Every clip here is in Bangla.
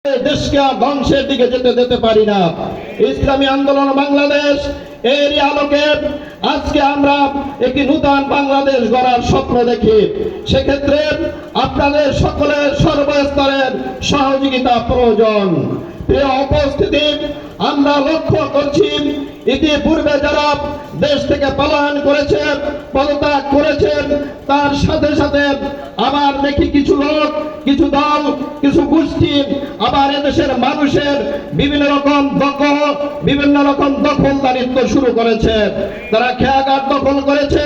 দেশকে ধ্বংসের দিকে যেতে পারি না। ইসলামী আন্দোলন বাংলাদেশ এর আলোকে আজকে আমরা একটি নূতন বাংলাদেশ গড়ার স্বপ্ন দেখি। সেক্ষেত্রে আপনাদের সকলের সর্বস্তরের সহযোগিতা প্রয়োজন। প্রিয় উপস্থিতি, আমরা লক্ষ্য করছি ইতিপূর্বে যারা দেশ থেকে পলায়ন করেছেন, পদত্যাগ করেছেন, তার সাথে সাথে আবার দেখি কিছু লোক, কিছু দল, কিছু গোষ্ঠী আবার এদেশের মানুষের বিভিন্ন রকম দখলদারিত্ব শুরু করেছে। তারা খেয়াঘাট দখল করেছে,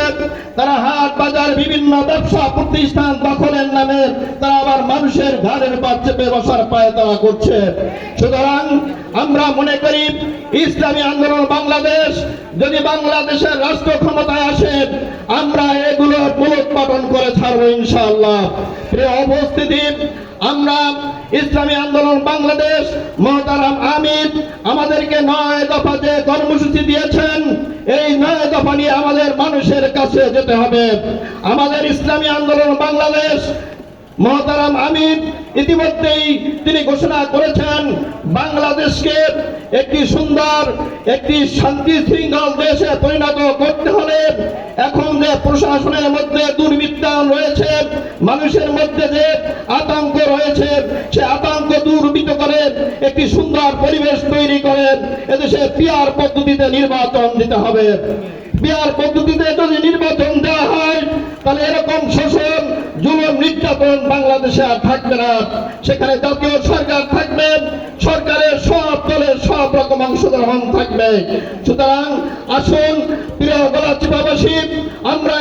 তারা হাট বাজার বিভিন্ন ব্যবসা প্রতিষ্ঠান দখলের নামে তারা আবার মানুষের ঘাড়ের পা চেপে বসার পায়তারা করছে। সুতরাং আমরা মনে করি ইসলামী আন্দোলন বাংলাদেশ যদি বাংলাদেশের রাষ্ট্র ক্ষমতায় আসে, আমরা এগুলো মূলোৎপাটন করে ছাড়বো ইনশাআল্লাহ। প্রিয় উপস্থিতি, আমরা ইসলামী আন্দোলন বাংলাদেশ মহতারাম আমির আমাদেরকে 9 দফা যে কর্মসূচি দিয়েছেন, এই 9 দফা নিয়ে আমাদের মানুষের কাছে যেতে হবে। আমাদের ইসলামী আন্দোলন বাংলাদেশ মহতারাম আমির ইতিমধ্যেই তিনি ঘোষণা করেছেন, বাংলাদেশকে একটি সুন্দর, একটি শান্তি শৃঙ্খল দেশে পরিণত করতে হলে এখন যে প্রশাসনের মধ্যে দুর্বৃত্তায়ন রয়েছে, মানুষের মধ্যে যে আতঙ্ক রয়েছে, সে আতঙ্ক দূরীভূত করে একটি সুন্দর পরিবেশ তৈরি করে এদেশে পিআর পদ্ধতিতে নির্বাচন দিতে হবে। পিআর পদ্ধতিতে যদি নির্বাচন দেওয়া হয়, তাহলে এরকম শোষণ, জুলুম, নির্যাতন বাংলাদেশে আর থাকবে না। সেখানে জাতীয় সরকার থাকবে, সরকারের সব দলের সব রকম অংশগ্রহণ থাকবে। সুতরাং আসুন প্রিয় গলাচিপাবাসী, আমরা